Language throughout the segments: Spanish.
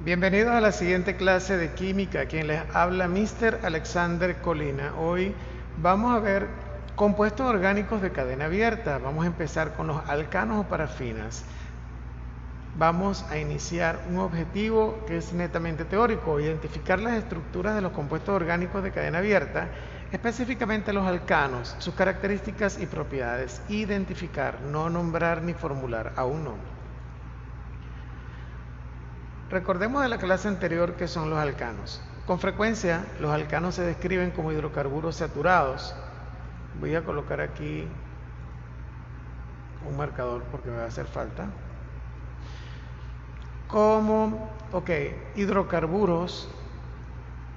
Bienvenidos a la siguiente clase de química. Quien les habla, Mr. Alexander Colina. Hoy vamos a ver compuestos orgánicos de cadena abierta. Vamos a empezar con los alcanos o parafinas. Vamos a iniciar un objetivo que es netamente teórico: identificar las estructuras de los compuestos orgánicos de cadena abierta, específicamente los alcanos, sus características y propiedades. Identificar, no nombrar ni formular, aún no. Recordemos de la clase anterior que son los alcanos. Con frecuencia, los alcanos se describen como hidrocarburos saturados. Voy a colocar aquí un marcador porque me va a hacer falta. Hidrocarburos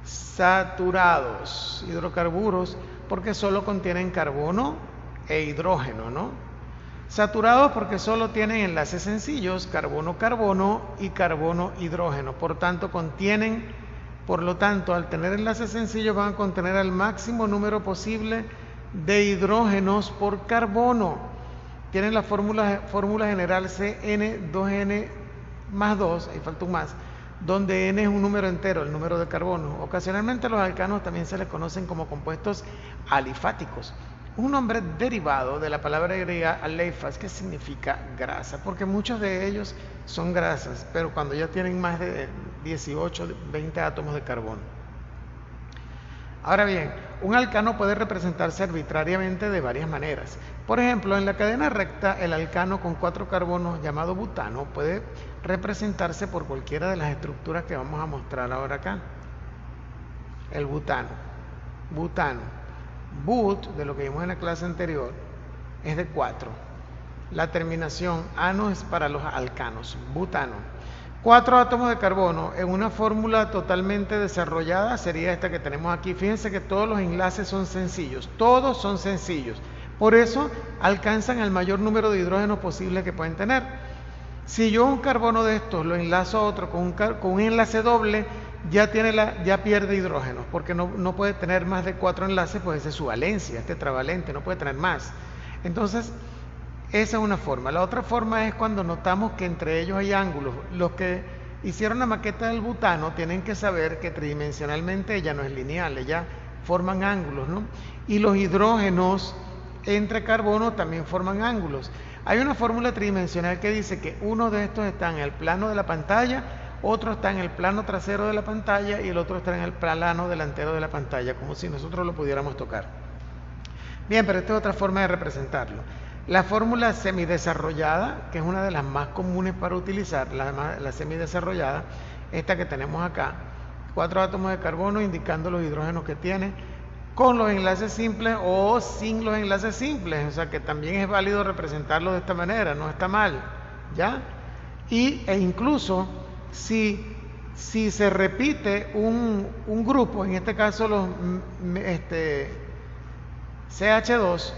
saturados. Hidrocarburos porque solo contienen carbono e hidrógeno, ¿no? Saturados porque solo tienen enlaces sencillos, carbono-carbono y carbono-hidrógeno. Por lo tanto, al tener enlaces sencillos van a contener el máximo número posible de hidrógenos por carbono. Tienen la fórmula general CN2N más 2, ahí falta un más, donde N es un número entero, el número de carbono. Ocasionalmente los alcanos también se les conocen como compuestos alifáticos, un nombre derivado de la palabra griega alephas, que significa grasa, porque muchos de ellos son grasas, pero cuando ya tienen más de 18, 20 átomos de carbono. Ahora bien, un alcano puede representarse arbitrariamente de varias maneras. Por ejemplo, en la cadena recta, el alcano con 4 carbonos llamado butano puede representarse por cualquiera de las estructuras que vamos a mostrar ahora acá. El butano. But, de lo que vimos en la clase anterior, es de 4. La terminación ano es para los alcanos, butano. 4 átomos de carbono en una fórmula totalmente desarrollada sería esta que tenemos aquí. Fíjense que todos los enlaces son sencillos, todos son sencillos. Por eso alcanzan el mayor número de hidrógenos posible que pueden tener. Si yo un carbono de estos lo enlazo a otro con un enlace doble, ya pierde hidrógenos, porque no puede tener más de 4 enlaces, pues esa es su valencia, es tetravalente, no puede tener más. Entonces, esa es una forma. La otra forma es cuando notamos que entre ellos hay ángulos. Los que hicieron la maqueta del butano tienen que saber que tridimensionalmente ella no es lineal, ella forman ángulos, ¿no? Y los hidrógenos entre carbono también forman ángulos. Hay una fórmula tridimensional que dice que uno de estos está en el plano de la pantalla, otro está en el plano trasero de la pantalla y el otro está en el plano delantero de la pantalla, como si nosotros lo pudiéramos tocar. Bien, pero esta es otra forma de representarlo. La fórmula semidesarrollada, que es una de las más comunes para utilizar, la semidesarrollada, esta que tenemos acá, 4 átomos de carbono indicando los hidrógenos que tiene, con los enlaces simples o sin los enlaces simples, o sea que también es válido representarlo de esta manera, no está mal, ¿ya? E incluso si se repite un grupo, en este caso los CH2,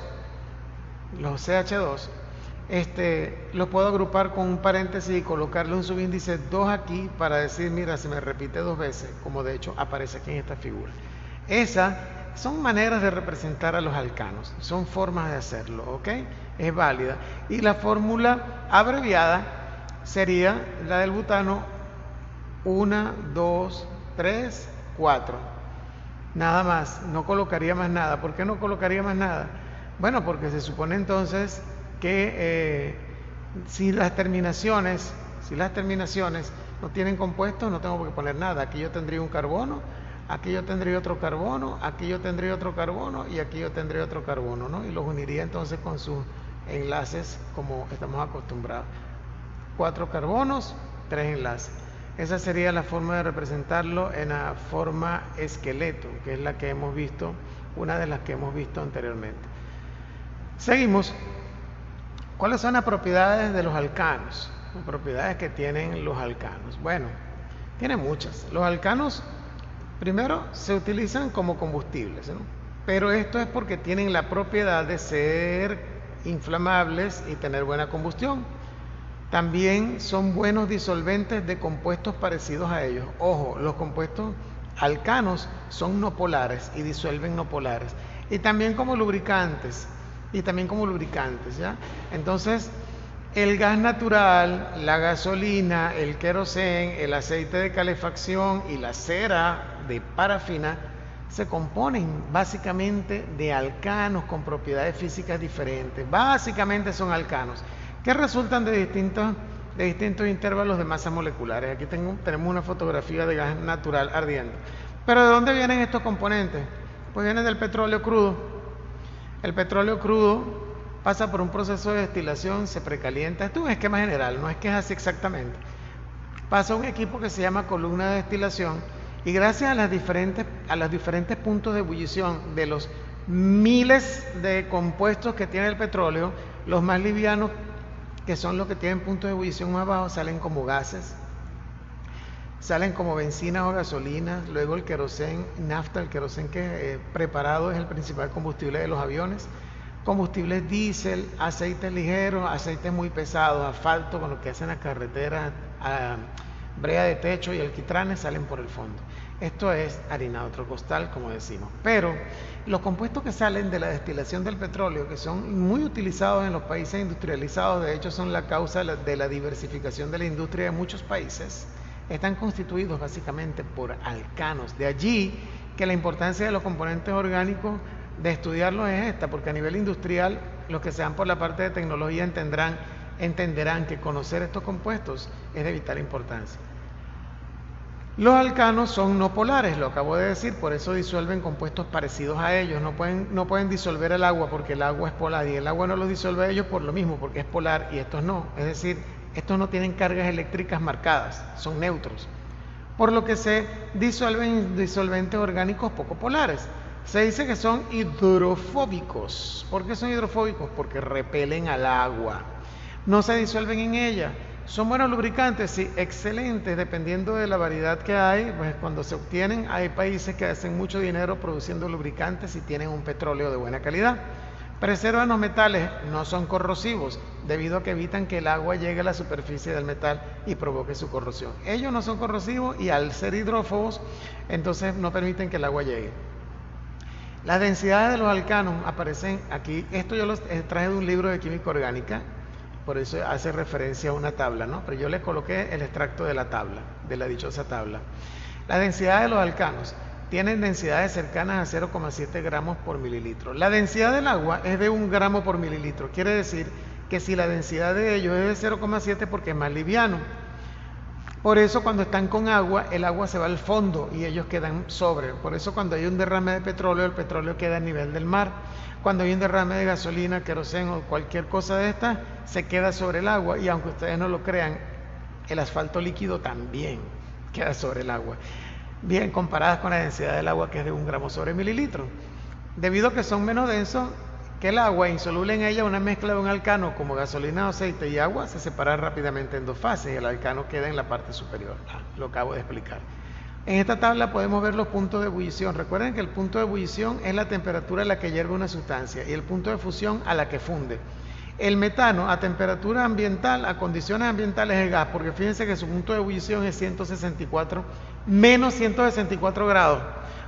los puedo agrupar con un paréntesis y colocarle un subíndice 2 aquí para decir, mira, se me repite 2 veces, como de hecho aparece aquí en esta figura. Esas son maneras de representar a los alcanos, son formas de hacerlo, ¿ok? Es válida. Y la fórmula abreviada sería la del butano: 1, 2, 3, 4. Nada más, no colocaría más nada. ¿Por qué no colocaría más nada? Bueno, porque se supone entonces que si las terminaciones no tienen compuestos, no tengo que poner nada. Aquí yo tendría un carbono, aquí yo tendría otro carbono, aquí yo tendría otro carbono y aquí yo tendría otro carbono, ¿no? Y los uniría entonces con sus enlaces como estamos acostumbrados. 4 carbonos, 3 enlaces. Esa sería la forma de representarlo en la forma esqueleto, que es la que hemos visto, una de las que hemos visto anteriormente. Seguimos. ¿Cuáles son las propiedades de los alcanos? Las propiedades que tienen los alcanos. Bueno, tienen muchas. Los alcanos, primero, se utilizan como combustibles, ¿no? Pero esto es porque tienen la propiedad de ser inflamables y tener buena combustión. También son buenos disolventes de compuestos parecidos a ellos. Ojo, los compuestos alcanos son no polares y disuelven no polares. Y también como lubricantes, ¿ya? Entonces, el gas natural, la gasolina, el querosén, el aceite de calefacción y la cera de parafina se componen básicamente de alcanos con propiedades físicas diferentes. Básicamente son alcanos que resultan de distintos intervalos de masa moleculares. Aquí tenemos una fotografía de gas natural ardiendo. ¿Pero de dónde vienen estos componentes? Pues vienen del petróleo crudo. El petróleo crudo pasa por un proceso de destilación, se precalienta. Esto es un esquema general, no es que es así exactamente. Pasa a un equipo que se llama columna de destilación y gracias a los diferentes puntos de ebullición de los miles de compuestos que tiene el petróleo, los más livianos, que son los que tienen puntos de ebullición más bajos, salen como gases, salen como bencinas o gasolinas, luego el querosén, nafta, el querosén que preparado es el principal combustible de los aviones, combustibles diésel, aceites ligeros, aceites muy pesados, asfalto con lo que hacen las carreteras, brea de techo y alquitranes salen por el fondo. Esto es harinado trocostal, como decimos. Pero los compuestos que salen de la destilación del petróleo, que son muy utilizados en los países industrializados, de hecho son la causa de la diversificación de la industria de muchos países, están constituidos básicamente por alcanos. De allí que la importancia de los componentes orgánicos de estudiarlos es esta, porque a nivel industrial, los que sean por la parte de tecnología entenderán que conocer estos compuestos es de vital importancia. Los alcanos son no polares, lo acabo de decir, por eso disuelven compuestos parecidos a ellos. No pueden disolver el agua porque el agua es polar y el agua no los disuelve a ellos por lo mismo, porque es polar y estos no. Es decir, estos no tienen cargas eléctricas marcadas, son neutros. Por lo que se disuelven disolventes orgánicos poco polares. Se dice que son hidrofóbicos. ¿Por qué son hidrofóbicos? Porque repelen al agua. No se disuelven en ella. ¿Son buenos lubricantes? Sí, excelentes, dependiendo de la variedad que hay. Pues cuando se obtienen, hay países que hacen mucho dinero produciendo lubricantes y tienen un petróleo de buena calidad. Preservan los metales, no son corrosivos, debido a que evitan que el agua llegue a la superficie del metal y provoque su corrosión. Ellos no son corrosivos y al ser hidrófobos, entonces no permiten que el agua llegue. Las densidades de los alcanos aparecen aquí. Esto yo lo traje de un libro de química orgánica, por eso hace referencia a una tabla, ¿no? Pero yo le coloqué el extracto de la tabla, de la dichosa tabla. La densidad de los alcanos tienen densidades cercanas a 0,7 gramos por mililitro. La densidad del agua es de 1 gramo por mililitro. Quiere decir que si la densidad de ellos es de 0,7 porque es más liviano. Por eso cuando están con agua, el agua se va al fondo y ellos quedan sobre. Por eso cuando hay un derrame de petróleo, el petróleo queda a nivel del mar. Cuando hay un derrame de gasolina, queroseno o cualquier cosa de esta, se queda sobre el agua. Y aunque ustedes no lo crean, el asfalto líquido también queda sobre el agua. Bien, comparadas con la densidad del agua, que es de 1 gramo sobre mililitro. Debido a que son menos densos que el agua, insoluble en ella, una mezcla de un alcano como gasolina, aceite y agua se separa rápidamente en 2 fases y el alcano queda en la parte superior. Lo acabo de explicar. En esta tabla podemos ver los puntos de ebullición. Recuerden que el punto de ebullición es la temperatura a la que hierve una sustancia y el punto de fusión a la que funde. El metano a temperatura ambiental, a condiciones ambientales es gas, porque fíjense que su punto de ebullición es menos 164 grados.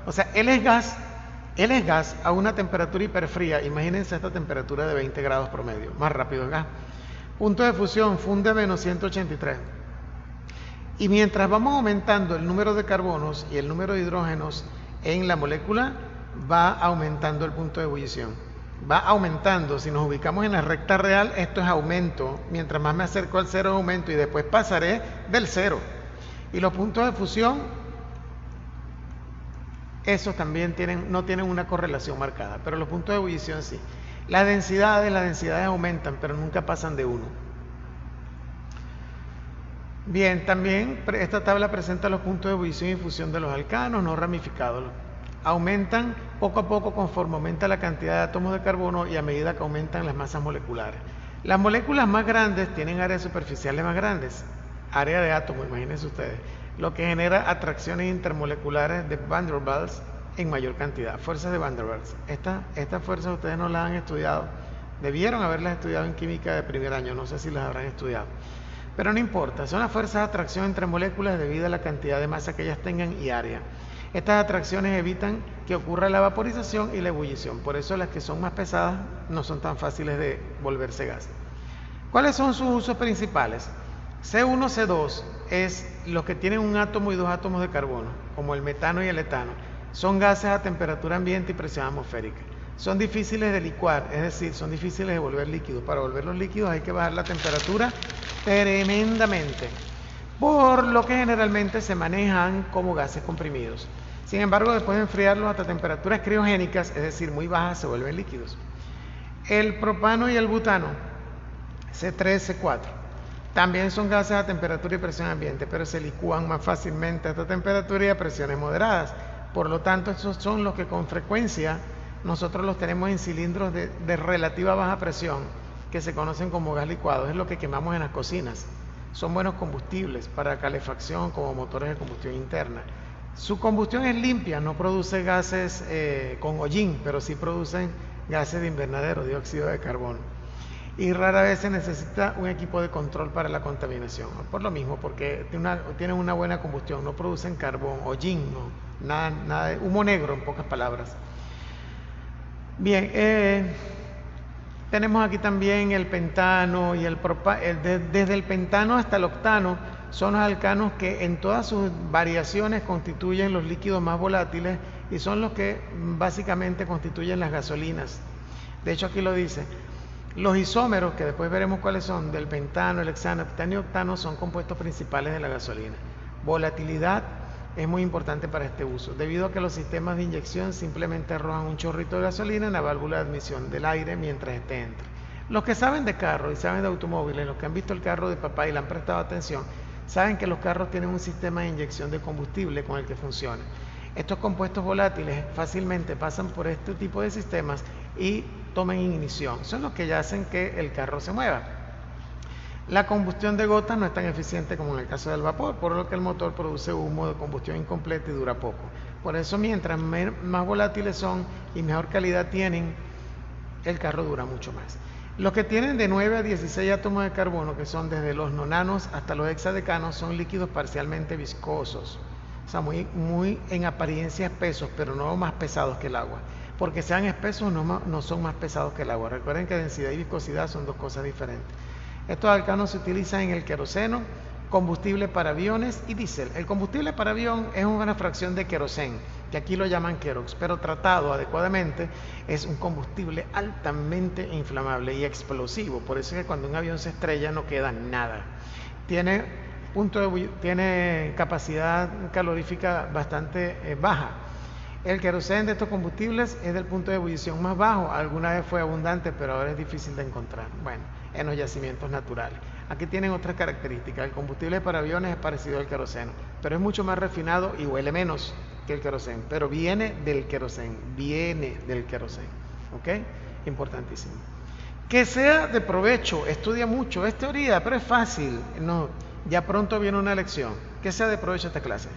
O sea, él es gas a una temperatura hiperfría. Imagínense esta temperatura de 20 grados promedio, más rápido es gas. Punto de fusión, funde menos 183. Y mientras vamos aumentando el número de carbonos y el número de hidrógenos en la molécula, va aumentando el punto de ebullición. Va aumentando. Si nos ubicamos en la recta real, esto es aumento. Mientras más me acerco al cero, aumento. Y después pasaré del cero. Y los puntos de fusión, esos también no tienen una correlación marcada. Pero los puntos de ebullición sí. Las densidades aumentan, pero nunca pasan de 1. Bien, también esta tabla presenta los puntos de ebullición y fusión de los alcanos no ramificados. Aumentan poco a poco conforme aumenta la cantidad de átomos de carbono y a medida que aumentan las masas moleculares. Las moléculas más grandes tienen áreas superficiales más grandes, área de átomo, imagínense ustedes, lo que genera atracciones intermoleculares de Van der Waals en mayor cantidad, fuerzas de Van der Waals. Estas fuerzas ustedes no las han estudiado, debieron haberlas estudiado en química de primer año, no sé si las habrán estudiado. Pero no importa, son las fuerzas de atracción entre moléculas debido a la cantidad de masa que ellas tengan y área. Estas atracciones evitan que ocurra la vaporización y la ebullición, por eso las que son más pesadas no son tan fáciles de volverse gas. ¿Cuáles son sus usos principales? C1, C2 es los que tienen un átomo y dos átomos de carbono, como el metano y el etano. Son gases a temperatura ambiente y presión atmosférica. Son difíciles de licuar, es decir, son difíciles de volver líquidos. Para volverlos líquidos hay que bajar la temperatura tremendamente, por lo que generalmente se manejan como gases comprimidos. Sin embargo, después de enfriarlos hasta temperaturas criogénicas, es decir, muy bajas, se vuelven líquidos. El propano y el butano, C3, C4, también son gases a temperatura y presión ambiente, pero se licúan más fácilmente a esta temperatura y a presiones moderadas. Por lo tanto, estos son los que con frecuencia nosotros los tenemos en cilindros de relativa baja presión, que se conocen como gas licuado. Es lo que quemamos en las cocinas. Son buenos combustibles para calefacción como motores de combustión interna. Su combustión es limpia, no produce gases con hollín, pero sí producen gases de invernadero, dióxido de carbono. Y rara vez se necesita un equipo de control para la contaminación. Por lo mismo, porque tienen una buena combustión, no producen carbón, hollín, no, nada de humo negro, en pocas palabras. Bien, tenemos aquí también el pentano y desde el pentano hasta el octano son los alcanos que en todas sus variaciones constituyen los líquidos más volátiles y son los que básicamente constituyen las gasolinas. De hecho, aquí lo dice. Los isómeros, que después veremos cuáles son, del pentano, el hexano, titano y octano, son compuestos principales de la gasolina. Volatilidad es muy importante para este uso, debido a que los sistemas de inyección simplemente arrojan un chorrito de gasolina en la válvula de admisión del aire mientras este entra. Los que saben de carro y saben de automóviles, los que han visto el carro de papá y le han prestado atención, saben que los carros tienen un sistema de inyección de combustible con el que funciona. Estos compuestos volátiles fácilmente pasan por este tipo de sistemas y toman ignición. Son los que ya hacen que el carro se mueva. La combustión de gotas no es tan eficiente como en el caso del vapor, por lo que el motor produce humo de combustión incompleta y dura poco. Por eso, mientras más volátiles son y mejor calidad tienen, el carro dura mucho más. Los que tienen de 9 a 16 átomos de carbono, que son desde los nonanos hasta los hexadecanos, son líquidos parcialmente viscosos. O sea, muy en apariencia espesos, pero no más pesados que el agua. Porque sean espesos no son más pesados que el agua. Recuerden que densidad y viscosidad son dos cosas diferentes. Estos alcanos se utilizan en el queroseno, combustible para aviones y diésel. El combustible para avión es una fracción de queroseno, que aquí lo llaman querox, pero tratado adecuadamente es un combustible altamente inflamable y explosivo. Por eso es que cuando un avión se estrella no queda nada. Tiene capacidad calorífica bastante baja. El queroseno de estos combustibles es del punto de ebullición más bajo. Alguna vez fue abundante, pero ahora es difícil de encontrar. Bueno, en los yacimientos naturales. Aquí tienen otras características. El combustible para aviones es parecido al queroseno, pero es mucho más refinado y huele menos que el queroseno. Pero viene del queroseno. ¿Ok? Importantísimo. Que sea de provecho. Estudia mucho. Es teoría, pero es fácil. No, ya pronto viene una lección. Que sea de provecho esta clase.